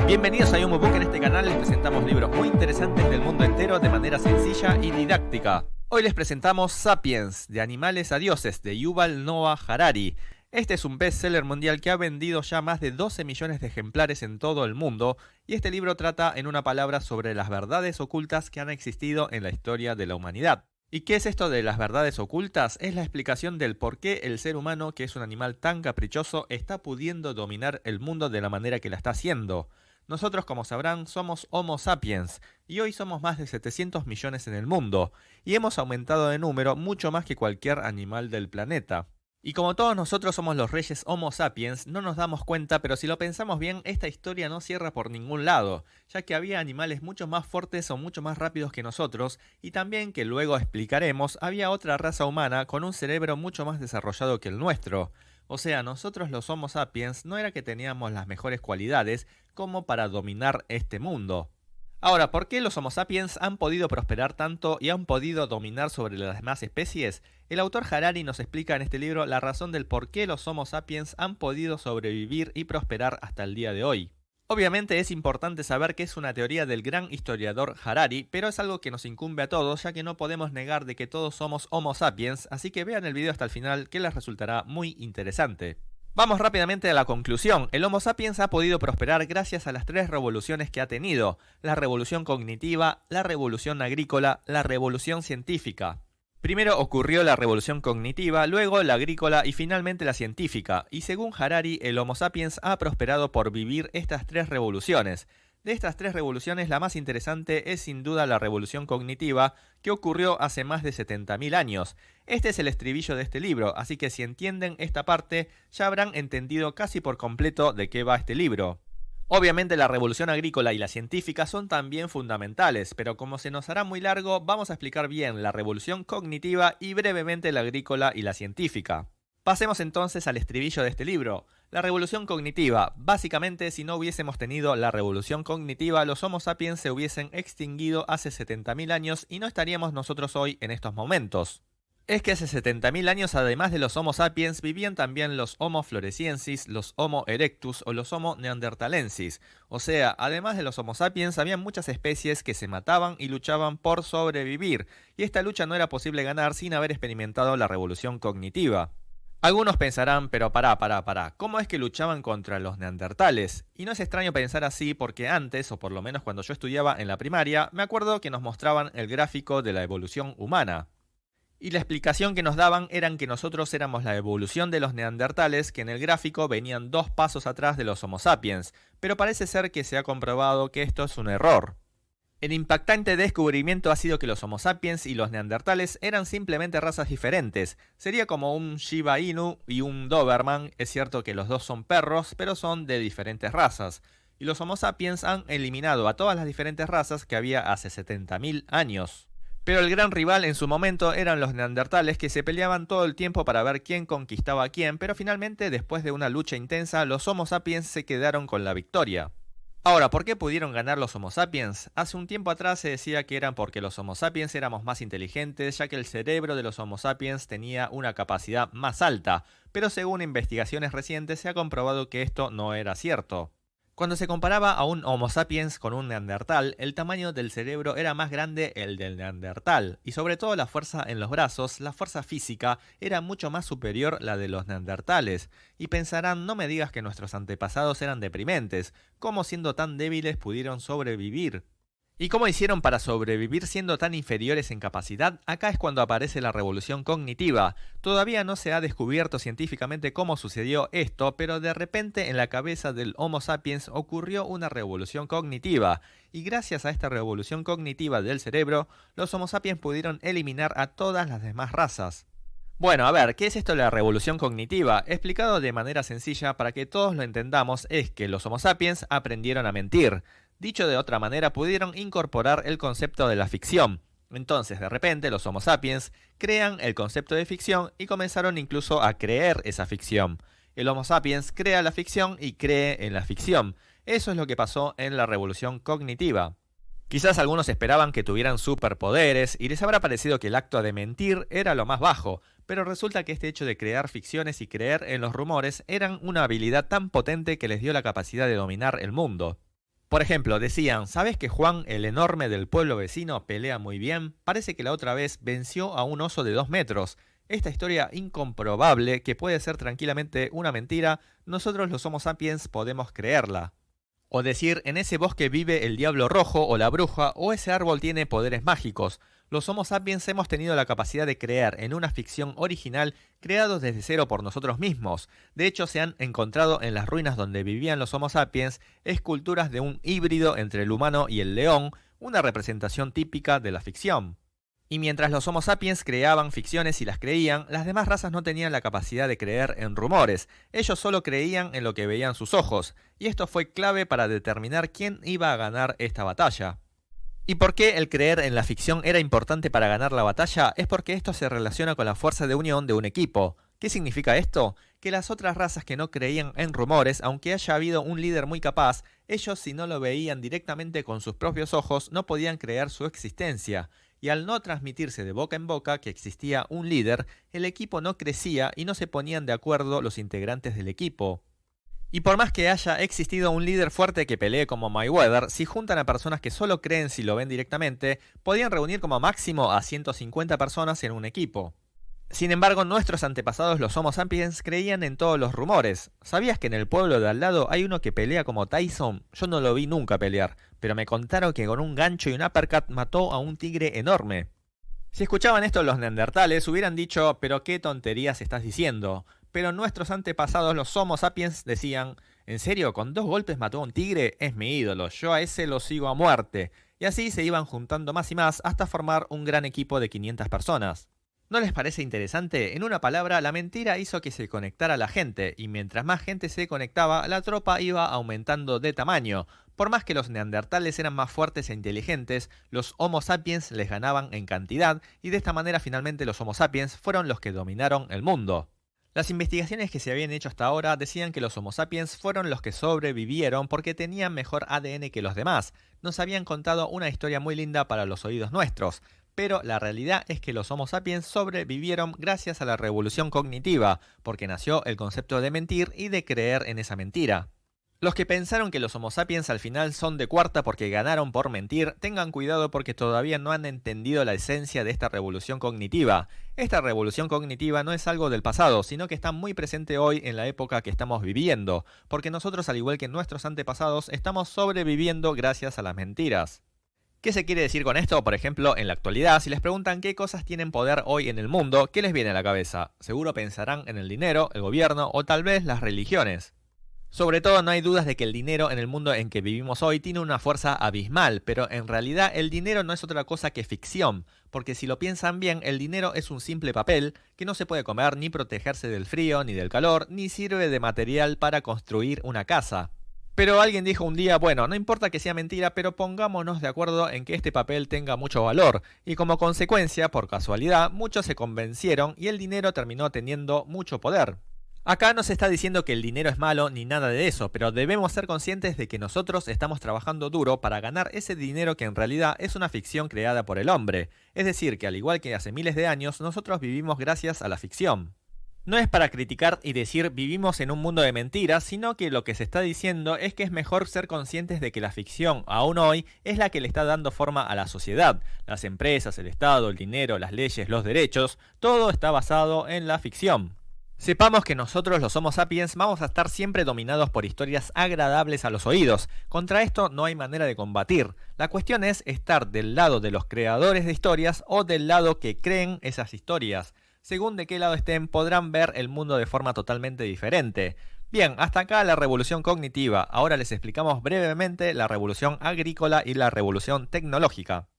Bienvenidos a Yomo Book. En este canal les presentamos libros muy interesantes del mundo entero de manera sencilla y didáctica. Hoy les presentamos Sapiens, de animales a dioses, de Yuval Noah Harari. Este es un bestseller mundial que ha vendido ya más de 12 millones de ejemplares en todo el mundo, y este libro trata en una palabra sobre las verdades ocultas que han existido en la historia de la humanidad. ¿Y qué es esto de las verdades ocultas? Es la explicación del por qué el ser humano, que es un animal tan caprichoso, está pudiendo dominar el mundo de la manera que la está haciendo. Nosotros, como sabrán, somos Homo sapiens, y hoy somos más de 700 millones en el mundo, y hemos aumentado de número mucho más que cualquier animal del planeta. Y como todos nosotros somos los reyes Homo sapiens, no nos damos cuenta, pero si lo pensamos bien, esta historia no cierra por ningún lado, ya que había animales mucho más fuertes o mucho más rápidos que nosotros, y también, que luego explicaremos, había otra raza humana con un cerebro mucho más desarrollado que el nuestro. O sea, nosotros los Homo sapiens no era que teníamos las mejores cualidades como para dominar este mundo. Ahora, ¿por qué los Homo sapiens han podido prosperar tanto y han podido dominar sobre las demás especies? El autor Harari nos explica en este libro la razón del por qué los Homo sapiens han podido sobrevivir y prosperar hasta el día de hoy. Obviamente es importante saber que es una teoría del gran historiador Harari, pero es algo que nos incumbe a todos, ya que no podemos negar de que todos somos Homo sapiens, así que vean el video hasta el final, que les resultará muy interesante. Vamos rápidamente a la conclusión. El Homo sapiens ha podido prosperar gracias a las tres revoluciones que ha tenido: la revolución cognitiva, la revolución agrícola, la revolución científica. Primero ocurrió la revolución cognitiva, luego la agrícola y finalmente la científica, y según Harari, el Homo sapiens ha prosperado por vivir estas tres revoluciones. De estas tres revoluciones, la más interesante es sin duda la revolución cognitiva, que ocurrió hace más de 70.000 años. Este es el estribillo de este libro, así que si entienden esta parte, ya habrán entendido casi por completo de qué va este libro. Obviamente la revolución agrícola y la científica son también fundamentales, pero como se nos hará muy largo, vamos a explicar bien la revolución cognitiva y brevemente la agrícola y la científica. Pasemos entonces al estribillo de este libro. La revolución cognitiva. Básicamente, si no hubiésemos tenido la revolución cognitiva, los Homo sapiens se hubiesen extinguido hace 70.000 años y no estaríamos nosotros hoy en estos momentos. Es que hace 70.000 años, además de los Homo sapiens, vivían también los Homo floresiensis, los Homo erectus o los Homo neanderthalensis. O sea, además de los Homo sapiens, había muchas especies que se mataban y luchaban por sobrevivir, y esta lucha no era posible ganar sin haber experimentado la revolución cognitiva. Algunos pensarán, pero pará, ¿cómo es que luchaban contra los neandertales? Y no es extraño pensar así porque antes, o por lo menos cuando yo estudiaba en la primaria, me acuerdo que nos mostraban el gráfico de la evolución humana. Y la explicación que nos daban eran que nosotros éramos la evolución de los neandertales, que en el gráfico venían 2 pasos atrás de los Homo sapiens, pero parece ser que se ha comprobado que esto es un error. El impactante descubrimiento ha sido que los Homo sapiens y los neandertales eran simplemente razas diferentes. Sería como un Shiba Inu y un Doberman. Es cierto que los dos son perros, pero son de diferentes razas. Y los Homo sapiens han eliminado a todas las diferentes razas que había hace 70.000 años. Pero el gran rival en su momento eran los neandertales, que se peleaban todo el tiempo para ver quién conquistaba a quién, pero finalmente, después de una lucha intensa, los Homo sapiens se quedaron con la victoria. Ahora, ¿por qué pudieron ganar los Homo sapiens? Hace un tiempo atrás se decía que eran porque los Homo sapiens éramos más inteligentes, ya que el cerebro de los Homo sapiens tenía una capacidad más alta, pero según investigaciones recientes se ha comprobado que esto no era cierto. Cuando se comparaba a un Homo sapiens con un neandertal, el tamaño del cerebro era más grande el del neandertal, y sobre todo la fuerza en los brazos, la fuerza física, era mucho más superior la de los neandertales. Y pensarán, no me digas que nuestros antepasados eran deprimentes, ¿cómo siendo tan débiles pudieron sobrevivir? ¿Y cómo hicieron para sobrevivir siendo tan inferiores en capacidad? Acá es cuando aparece la revolución cognitiva. Todavía no se ha descubierto científicamente cómo sucedió esto, pero de repente en la cabeza del Homo sapiens ocurrió una revolución cognitiva. Y gracias a esta revolución cognitiva del cerebro, los Homo sapiens pudieron eliminar a todas las demás razas. Bueno, a ver, ¿qué es esto de la revolución cognitiva? Explicado de manera sencilla para que todos lo entendamos, es que los Homo sapiens aprendieron a mentir. Dicho de otra manera, pudieron incorporar el concepto de la ficción. Entonces, de repente, los Homo sapiens crean el concepto de ficción y comenzaron incluso a creer esa ficción. El Homo sapiens crea la ficción y cree en la ficción. Eso es lo que pasó en la revolución cognitiva. Quizás algunos esperaban que tuvieran superpoderes y les habrá parecido que el acto de mentir era lo más bajo, pero resulta que este hecho de crear ficciones y creer en los rumores eran una habilidad tan potente que les dio la capacidad de dominar el mundo. Por ejemplo, decían, ¿sabes que Juan, el enorme del pueblo vecino, pelea muy bien? Parece que la otra vez venció a un oso de 2 metros. Esta historia incomprobable, que puede ser tranquilamente una mentira, nosotros los Homo sapiens podemos creerla. O decir, en ese bosque vive el diablo rojo o la bruja, o ese árbol tiene poderes mágicos. Los Homo sapiens hemos tenido la capacidad de creer en una ficción original creados desde cero por nosotros mismos. De hecho, se han encontrado en las ruinas donde vivían los Homo sapiens esculturas de un híbrido entre el humano y el león, una representación típica de la ficción. Y mientras los Homo sapiens creaban ficciones y las creían, las demás razas no tenían la capacidad de creer en rumores. Ellos solo creían en lo que veían sus ojos, y esto fue clave para determinar quién iba a ganar esta batalla. ¿Y por qué el creer en la ficción era importante para ganar la batalla? Es porque esto se relaciona con la fuerza de unión de un equipo. ¿Qué significa esto? Que las otras razas que no creían en rumores, aunque haya habido un líder muy capaz, ellos si no lo veían directamente con sus propios ojos no podían creer su existencia. Y al no transmitirse de boca en boca que existía un líder, el equipo no crecía y no se ponían de acuerdo los integrantes del equipo. Y por más que haya existido un líder fuerte que pelee como Mayweather, si juntan a personas que solo creen si lo ven directamente, podían reunir como máximo a 150 personas en un equipo. Sin embargo, nuestros antepasados los Homo sapiens creían en todos los rumores. ¿Sabías que en el pueblo de al lado hay uno que pelea como Tyson? Yo no lo vi nunca pelear, pero me contaron que con un gancho y un uppercut mató a un tigre enorme. Si escuchaban esto los neandertales hubieran dicho, pero qué tonterías estás diciendo. Pero nuestros antepasados, los Homo sapiens, decían, ¿en serio? ¿Con 2 golpes mató a un tigre? Es mi ídolo, yo a ese lo sigo a muerte. Y así se iban juntando más y más hasta formar un gran equipo de 500 personas. ¿No les parece interesante? En una palabra, la mentira hizo que se conectara la gente, y mientras más gente se conectaba, la tropa iba aumentando de tamaño. Por más que los neandertales eran más fuertes e inteligentes, los Homo sapiens les ganaban en cantidad, y de esta manera finalmente los Homo sapiens fueron los que dominaron el mundo. Las investigaciones que se habían hecho hasta ahora decían que los Homo sapiens fueron los que sobrevivieron porque tenían mejor ADN que los demás. Nos habían contado una historia muy linda para los oídos nuestros. Pero la realidad es que los Homo sapiens sobrevivieron gracias a la revolución cognitiva, porque nació el concepto de mentir y de creer en esa mentira. Los que pensaron que los Homo sapiens al final son de cuarta porque ganaron por mentir, tengan cuidado porque todavía no han entendido la esencia de esta revolución cognitiva. Esta revolución cognitiva no es algo del pasado, sino que está muy presente hoy en la época que estamos viviendo, porque nosotros, al igual que nuestros antepasados, estamos sobreviviendo gracias a las mentiras. ¿Qué se quiere decir con esto? Por ejemplo, en la actualidad, si les preguntan qué cosas tienen poder hoy en el mundo, ¿qué les viene a la cabeza? Seguro pensarán en el dinero, el gobierno o tal vez las religiones. Sobre todo, no hay dudas de que el dinero en el mundo en que vivimos hoy tiene una fuerza abismal, pero en realidad el dinero no es otra cosa que ficción, porque si lo piensan bien, el dinero es un simple papel que no se puede comer ni protegerse del frío ni del calor, ni sirve de material para construir una casa. Pero alguien dijo un día, bueno, no importa que sea mentira, pero pongámonos de acuerdo en que este papel tenga mucho valor, y como consecuencia, por casualidad, muchos se convencieron y el dinero terminó teniendo mucho poder. Acá no se está diciendo que el dinero es malo ni nada de eso, pero debemos ser conscientes de que nosotros estamos trabajando duro para ganar ese dinero que en realidad es una ficción creada por el hombre. Es decir, que al igual que hace miles de años, nosotros vivimos gracias a la ficción. No es para criticar y decir vivimos en un mundo de mentiras, sino que lo que se está diciendo es que es mejor ser conscientes de que la ficción, aún hoy, es la que le está dando forma a la sociedad. Las empresas, el Estado, el dinero, las leyes, los derechos, todo está basado en la ficción. Sepamos que nosotros los Homo sapiens vamos a estar siempre dominados por historias agradables a los oídos. Contra esto no hay manera de combatir. La cuestión es estar del lado de los creadores de historias o del lado que creen esas historias. Según de qué lado estén, podrán ver el mundo de forma totalmente diferente. Bien, hasta acá la revolución cognitiva. Ahora les explicamos brevemente la revolución agrícola y la revolución tecnológica.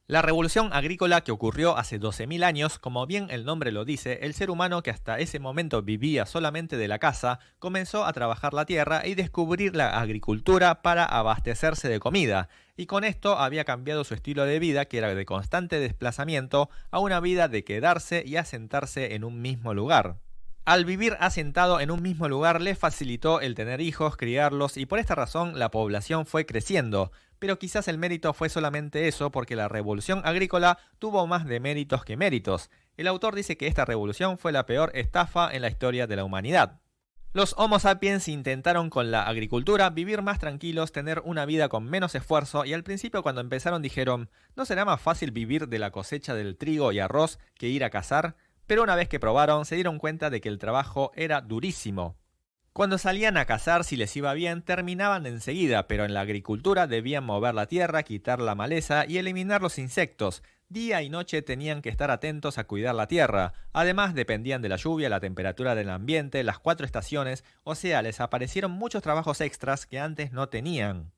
La revolución agrícola que ocurrió hace 12.000 años, como bien el nombre lo dice, el ser humano que hasta ese momento vivía solamente de la caza, comenzó a trabajar la tierra y descubrir la agricultura para abastecerse de comida, y con esto había cambiado su estilo de vida, que era de constante desplazamiento, a una vida de quedarse y asentarse en un mismo lugar. Al vivir asentado en un mismo lugar le facilitó el tener hijos, criarlos y por esta razón la población fue creciendo. Pero quizás el mérito fue solamente eso porque la revolución agrícola tuvo más deméritos que méritos. El autor dice que esta revolución fue la peor estafa en la historia de la humanidad. Los Homo sapiens intentaron con la agricultura vivir más tranquilos, tener una vida con menos esfuerzo y al principio cuando empezaron dijeron, ¿no será más fácil vivir de la cosecha del trigo y arroz que ir a cazar? Pero una vez que probaron se dieron cuenta de que el trabajo era durísimo. Cuando salían a cazar, si les iba bien, terminaban enseguida, pero en la agricultura debían mover la tierra, quitar la maleza y eliminar los insectos. Día y noche tenían que estar atentos a cuidar la tierra. Además, dependían de la lluvia, la temperatura del ambiente, las 4 estaciones, o sea, les aparecieron muchos trabajos extras que antes no tenían.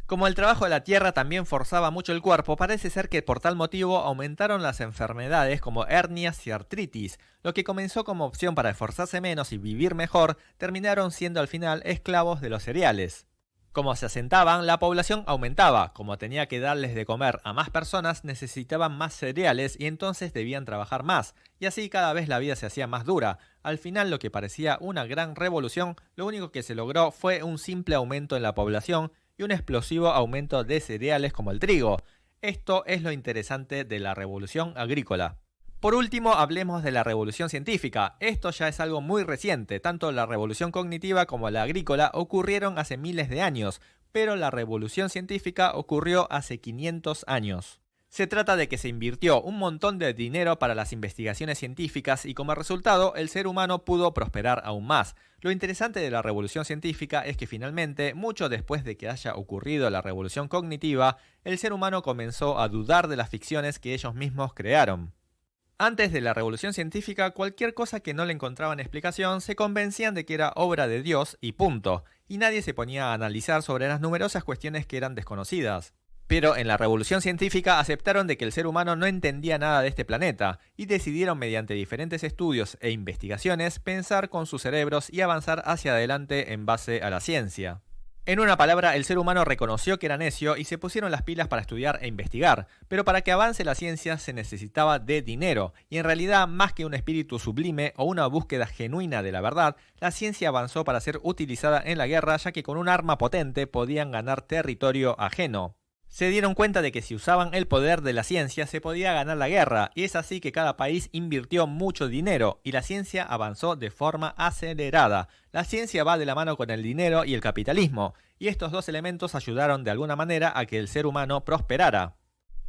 Como el trabajo de la tierra también forzaba mucho el cuerpo, parece ser que por tal motivo aumentaron las enfermedades como hernias y artritis. Lo que comenzó como opción para esforzarse menos y vivir mejor, terminaron siendo al final esclavos de los cereales. Como se asentaban, la población aumentaba. Como tenía que darles de comer a más personas, necesitaban más cereales y entonces debían trabajar más. Y así cada vez la vida se hacía más dura. Al final, lo que parecía una gran revolución, lo único que se logró fue un simple aumento en la población y un explosivo aumento de cereales como el trigo. Esto es lo interesante de la revolución agrícola. Por último, hablemos de la revolución científica. Esto ya es algo muy reciente, tanto la revolución cognitiva como la agrícola ocurrieron hace miles de años, pero la revolución científica ocurrió hace 500 años. Se trata de que se invirtió un montón de dinero para las investigaciones científicas y como resultado el ser humano pudo prosperar aún más. Lo interesante de la revolución científica es que finalmente, mucho después de que haya ocurrido la revolución cognitiva, el ser humano comenzó a dudar de las ficciones que ellos mismos crearon. Antes de la revolución científica, cualquier cosa que no le encontraban explicación se convencían de que era obra de Dios y punto, y nadie se ponía a analizar sobre las numerosas cuestiones que eran desconocidas. Pero en la revolución científica aceptaron de que el ser humano no entendía nada de este planeta, y decidieron mediante diferentes estudios e investigaciones pensar con sus cerebros y avanzar hacia adelante en base a la ciencia. En una palabra, el ser humano reconoció que era necio y se pusieron las pilas para estudiar e investigar, pero para que avance la ciencia se necesitaba de dinero, y en realidad más que un espíritu sublime o una búsqueda genuina de la verdad, la ciencia avanzó para ser utilizada en la guerra ya que con un arma potente podían ganar territorio ajeno. Se dieron cuenta de que si usaban el poder de la ciencia se podía ganar la guerra, y es así que cada país invirtió mucho dinero, y la ciencia avanzó de forma acelerada. La ciencia va de la mano con el dinero y el capitalismo, y estos dos elementos ayudaron de alguna manera a que el ser humano prosperara.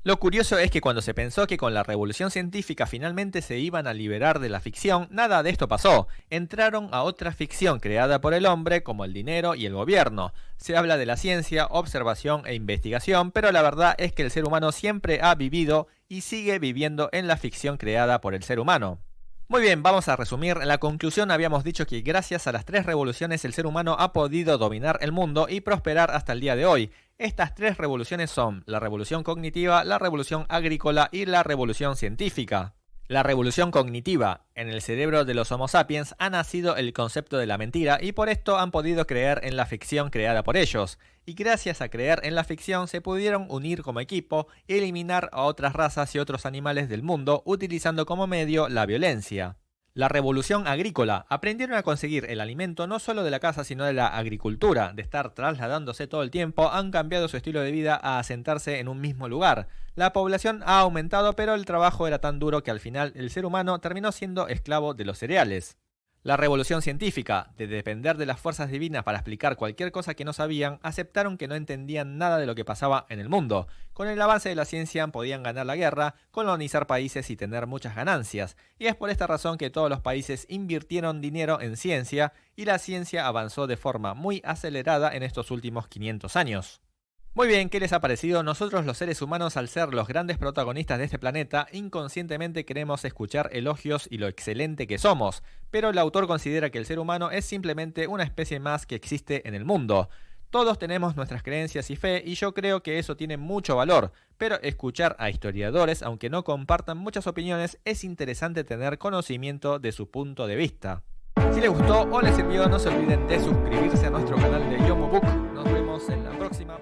Lo curioso es que cuando se pensó que con la revolución científica finalmente se iban a liberar de la ficción, nada de esto pasó. Entraron a otra ficción creada por el hombre como el dinero y el gobierno. Se habla de la ciencia, observación e investigación, pero la verdad es que el ser humano siempre ha vivido y sigue viviendo en la ficción creada por el ser humano. Muy bien, vamos a resumir. En la conclusión habíamos dicho que gracias a las 3 revoluciones el ser humano ha podido dominar el mundo y prosperar hasta el día de hoy. Estas 3 revoluciones son la revolución cognitiva, la revolución agrícola y la revolución científica. La revolución cognitiva. En el cerebro de los Homo sapiens ha nacido el concepto de la mentira y por esto han podido creer en la ficción creada por ellos. Y gracias a creer en la ficción se pudieron unir como equipo y eliminar a otras razas y otros animales del mundo utilizando como medio la violencia. La revolución agrícola. Aprendieron a conseguir el alimento no solo de la caza sino de la agricultura. De estar trasladándose todo el tiempo han cambiado su estilo de vida a asentarse en un mismo lugar. La población ha aumentado pero el trabajo era tan duro que al final el ser humano terminó siendo esclavo de los cereales. La revolución científica, de depender de las fuerzas divinas para explicar cualquier cosa que no sabían, aceptaron que no entendían nada de lo que pasaba en el mundo. Con el avance de la ciencia podían ganar la guerra, colonizar países y tener muchas ganancias. Y es por esta razón que todos los países invirtieron dinero en ciencia y la ciencia avanzó de forma muy acelerada en estos últimos 500 años. Muy bien, ¿qué les ha parecido? Nosotros los seres humanos, al ser los grandes protagonistas de este planeta, inconscientemente queremos escuchar elogios y lo excelente que somos, pero el autor considera que el ser humano es simplemente una especie más que existe en el mundo. Todos tenemos nuestras creencias y fe y yo creo que eso tiene mucho valor, pero escuchar a historiadores, aunque no compartan muchas opiniones, es interesante tener conocimiento de su punto de vista. Si les gustó o les sirvió, no se olviden de suscribirse a nuestro canal de Yomobook. Nos vemos en la próxima.